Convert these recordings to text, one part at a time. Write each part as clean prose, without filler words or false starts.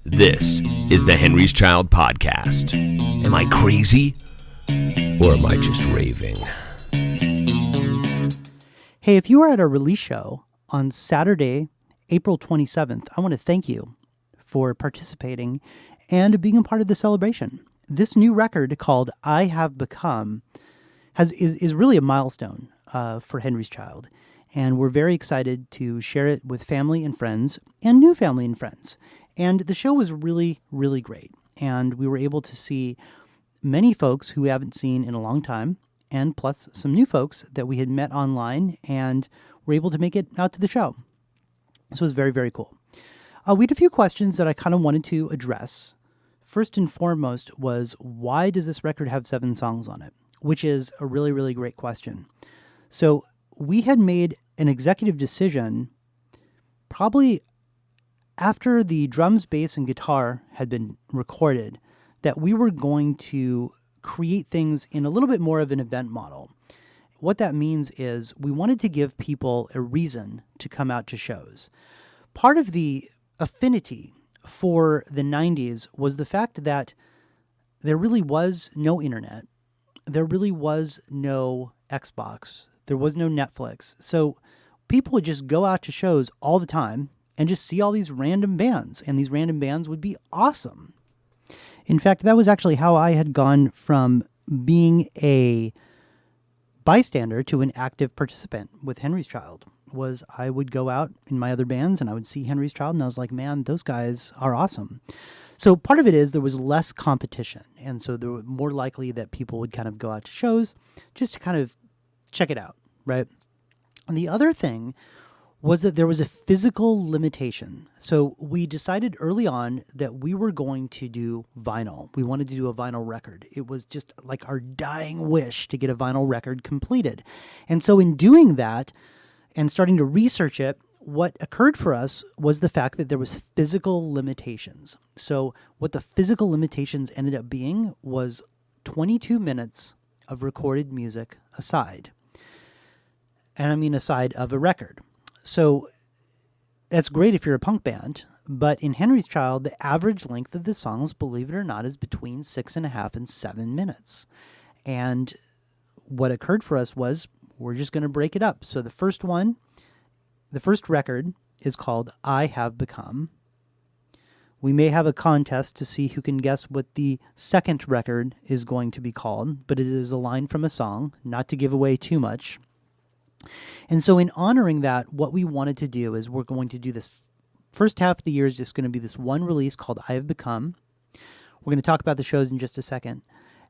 This is the Henry's Child Podcast. Am I crazy? Or am I just raving? Hey, if you were at a release show on Saturday, April 27th, I want to thank you for participating and being a part of the celebration. This new record called I Have Become is really a milestone for Henry's Child. And we're very excited to share it with family and friends and new family and friends. And the show was really, really great. And we were able to see many folks who we haven't seen in a long time, and plus some new folks that we had met online and were able to make it out to the show. So it was very, very cool. We had a few questions that I kind of wanted to address. First and foremost was, why does this record have 7 songs on it? Which is a really, really great question. So we had made an executive decision probably after the drums, bass, and guitar had been recorded that we were going to create things in a little bit more of an event model. What that means is we wanted to give people a reason to come out to shows. Part of the affinity for the 90s was the fact that there really was no internet. There really was no Xbox. There was no Netflix. So people would just go out to shows all the time and just see all these random bands. And these random bands would be awesome. In fact, that was actually how I had gone from being a bystander to an active participant with Henry's Child. Was I would go out in my other bands and I would see Henry's Child and I was like, man, those guys are awesome. So part of it is there was less competition. And so there was more likely that people would kind of go out to shows just to kind of check it out, right? And the other thing was that there was a physical limitation. So we decided early on that we were going to do vinyl. We wanted to do a vinyl record. It was just like our dying wish to get a vinyl record completed. And so in doing that and starting to research it, what occurred for us was the fact that there was physical limitations. So what the physical limitations ended up being was 22 minutes of recorded music aside. And I mean aside of a record. So that's great if you're a punk band, but in Henry's Child, the average length of the songs, believe it or not, is between 6.5 and 7 minutes. And what occurred for us was we're just going to break it up. So the first record is called I Have Become. We may have a contest to see who can guess what the second record is going to be called, but it is a line from a song, not to give away too much. And so in honoring that, what we wanted to do is we're going to do this first half of the year is just going to be this one release called I Have Become. We're going to talk about the shows in just a second.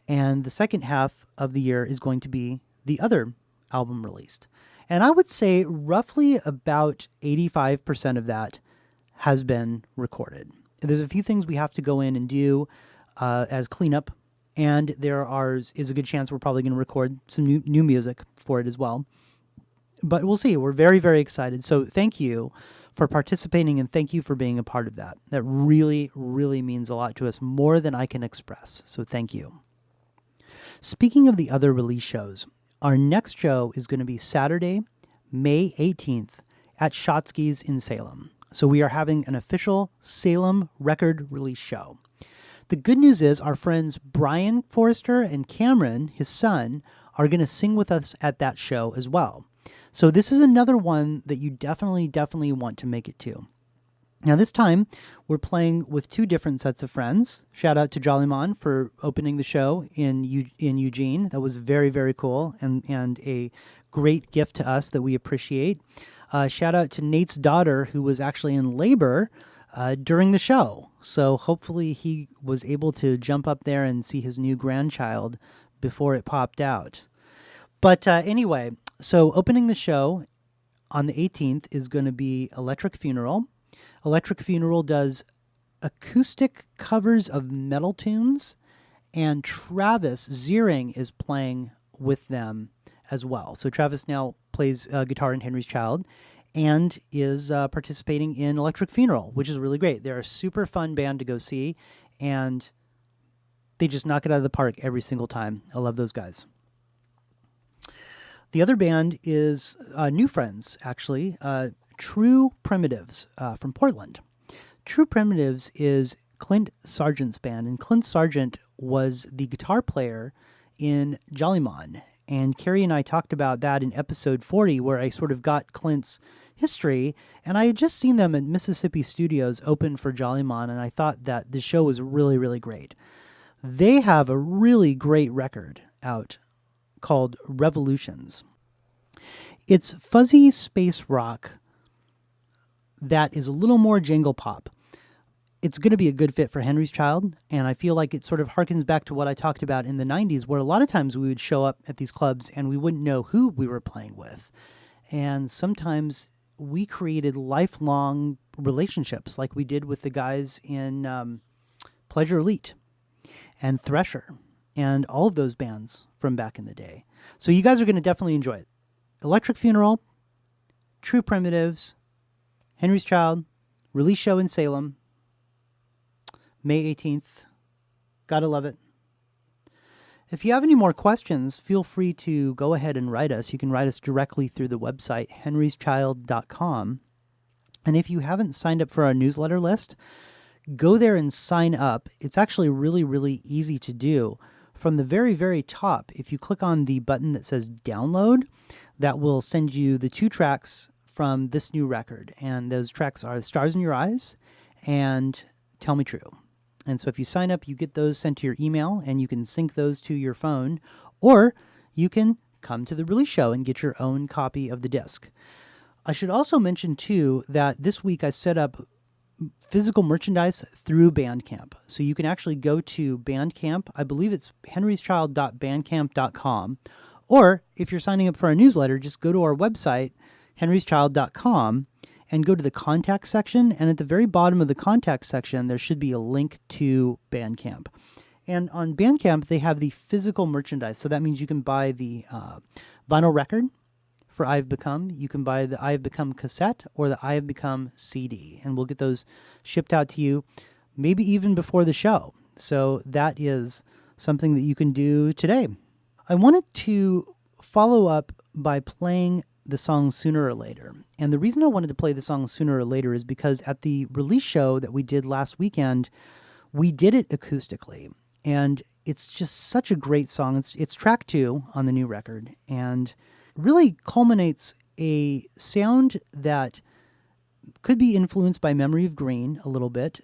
And the second half of the year is going to be the other album released. And I would say roughly about 85% of that has been recorded. There's a few things we have to go in and do as cleanup. And is a good chance we're probably going to record some new music for it as well. But we'll see. We're very, very excited. So thank you for participating and thank you for being a part of that. That really, really means a lot to us, more than I can express. So thank you. Speaking of the other release shows, our next show is going to be Saturday, May 18th at Shotski's in Salem. So we are having an official Salem record release show. The good news is our friends Brian Forster and Cameron, his son, are going to sing with us at that show as well. So this is another one that you definitely want to make it to. Now this time, we're playing with 2 different sets of friends. Shout out to Jollymon for opening the show in Eugene. That was very, very cool and a great gift to us that we appreciate. Shout out to Nate's daughter, who was actually in labor during the show. So hopefully he was able to jump up there and see his new grandchild before it popped out. But anyway, so opening the show on the 18th is going to be Electric Funeral. Electric Funeral does acoustic covers of metal tunes, and Travis Ziering is playing with them as well. So Travis now plays guitar in Henry's Child and is participating in Electric Funeral, which is really great. They're a super fun band to go see, and they just knock it out of the park every single time. I love those guys. The other band is new friends, actually, True Primitives from Portland. True Primitives is Clint Sargent's band. And Clint Sargent was the guitar player in Jollymon. And Carey and I talked about that in episode 40, where I sort of got Clint's history. And I had just seen them at Mississippi Studios open for Jollymon, and I thought that the show was really, really great. They have a really great record out called Revolutions. It's fuzzy space rock that is a little more jangle pop. It's going to be a good fit for Henry's Child, and I feel like it sort of harkens back to what I talked about in the 90s, where a lot of times we would show up at these clubs and we wouldn't know who we were playing with. And sometimes we created lifelong relationships, like we did with the guys in Pleasure Elite and Thresher and all of those bands from back in the day. So you guys are going to definitely enjoy it. Electric Funeral, True Primitives, Henry's Child, release show in Salem, May 18th. Gotta love it. If you have any more questions, feel free to go ahead and write us. You can write us directly through the website, henryschild.com. And if you haven't signed up for our newsletter list, go there and sign up. It's actually really, really easy to do. From the very, very top, if you click on the button that says download, that will send you the 2 tracks from this new record. And those tracks are Stars in Your Eyes and Tell Me True. And so if you sign up, you get those sent to your email, and you can sync those to your phone, or you can come to the release show and get your own copy of the disc. I should also mention, too, that this week I set up physical merchandise through Bandcamp. So you can actually go to Bandcamp. I believe it's henryschild.bandcamp.com. Or if you're signing up for our newsletter, just go to our website, henryschild.com, and go to the contact section. And at the very bottom of the contact section, there should be a link to Bandcamp. And on Bandcamp, they have the physical merchandise. So that means you can buy the vinyl record for I Have Become. You can buy the I Have Become cassette or the I Have Become CD. And we'll get those shipped out to you maybe even before the show. So that is something that you can do today. I wanted to follow up by playing the song Sooner or Later. And the reason I wanted to play the song Sooner or Later is because at the release show that we did last weekend, we did it acoustically. And it's just such a great song. It's track 2 on the new record, and really culminates a sound that could be influenced by Memory of Green a little bit,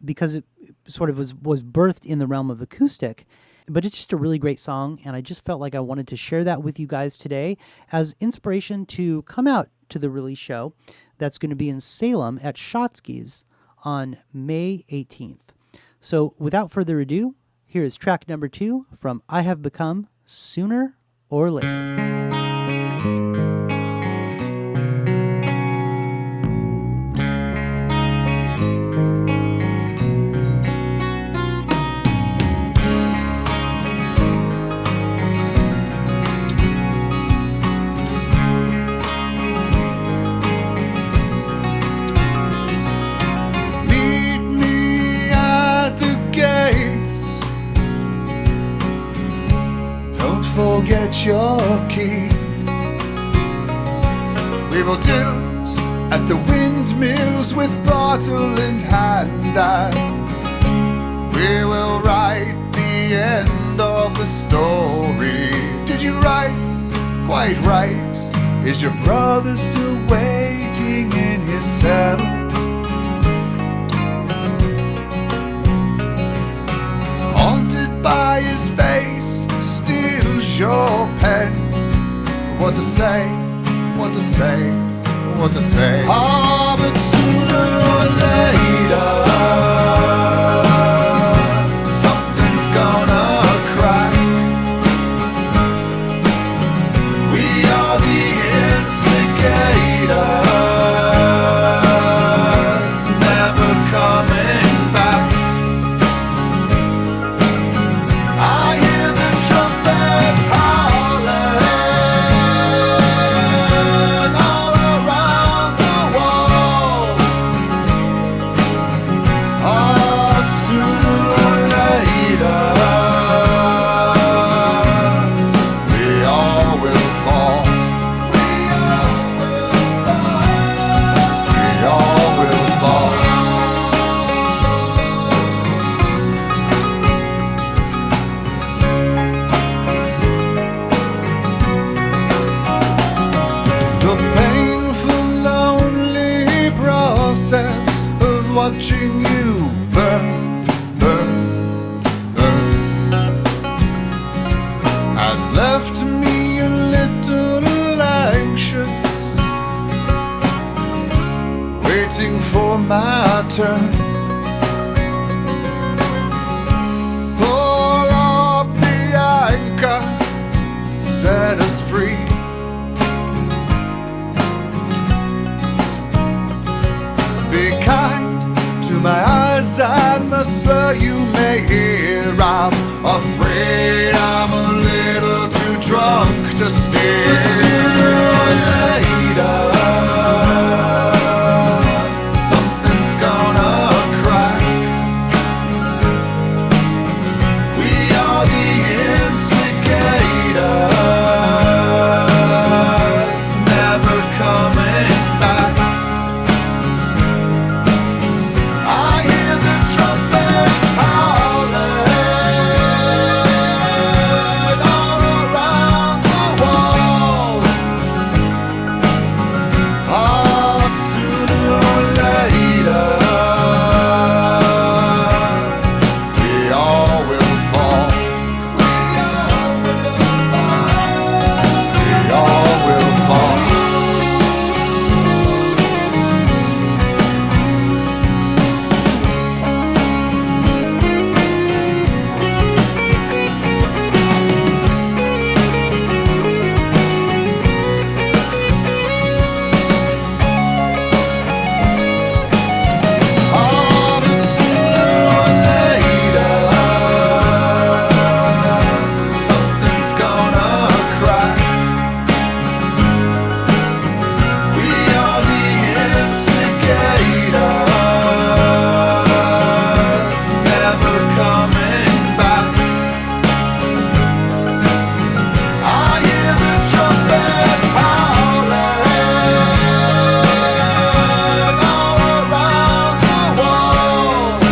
because it sort of was birthed in the realm of acoustic. But it's just a really great song, and I just felt like I wanted to share that with you guys today as inspiration to come out to the release show that's going to be in Salem at Shotski's on May 18th. So without further ado, here is track number 2 from I Have Become, Sooner or Later. Forget your key. We will tilt at the windmills with bottle in hand, and we will write the end of the story. Did you write quite right? Is your brother still waiting in his cell? Haunted by his face, steals your pen. What to say, what to say, what to say. Ah, but sooner or later, something's gonna crack. We are the instigators, never coming back. I hear the trumpets howling all around the wall. return. Oh Lord, the anchor set us free. Be kind to my eyes and the slur you may hear. I'm afraid I'm a little too drunk to steer. But sooner or later, something's gonna crack. We are the instigators, never coming back. I hear the trumpets howling all around the walls. Oh, sooner or later, we all will fall. We all will fall. Oh, but sooner or later, something's gonna crack. We are the instigators, never coming back. I hear the trumpets howling all around the walls.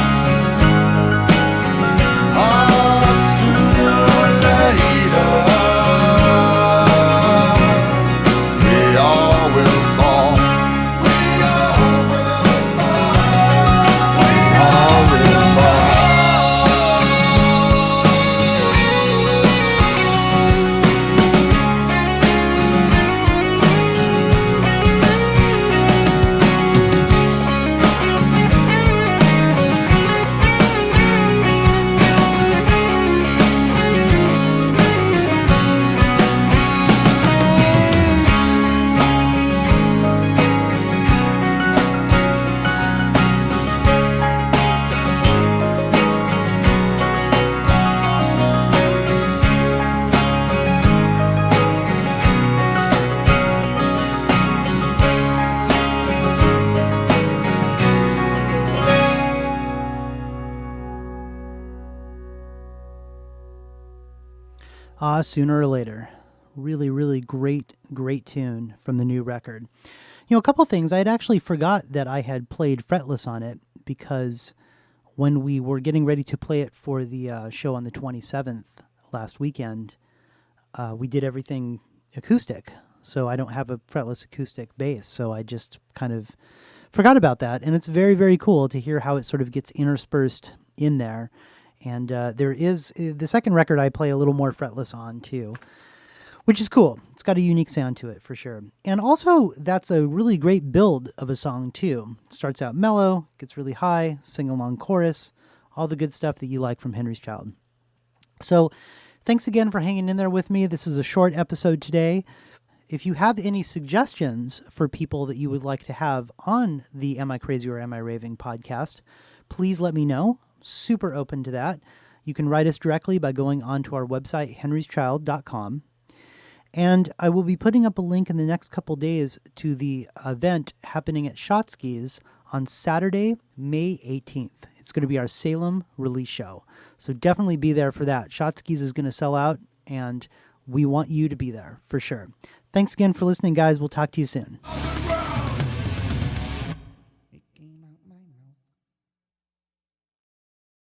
Oh, sooner or later, we all will fall. We all will fall. We all will fall. Sooner or Later. Really, really great tune from the new record. You know, a couple things. I had actually forgot that I had played fretless on it because when we were getting ready to play it for the show on the 27th last weekend, we did everything acoustic. So I don't have a fretless acoustic bass. So I just kind of forgot about that. And it's very, very cool to hear how it sort of gets interspersed in there. And there is the second record I play a little more fretless on too, which is cool. It's got a unique sound to it for sure. And also that's a really great build of a song too. It starts out mellow, gets really high, sing-along chorus, all the good stuff that you like from Henry's Child. So thanks again for hanging in there with me. This is a short episode today. If you have any suggestions for people that you would like to have on the Am I Crazy or Am I Raving podcast, please let me know. Super open to that. You can write us directly by going onto our website, henryschild.com. And I will be putting up a link in the next couple days to the event happening at Shotski's on Saturday, May 18th. It's going to be our Salem release show. So definitely be there for that. Shotski's is going to sell out, and we want you to be there for sure. Thanks again for listening, guys. We'll talk to you soon.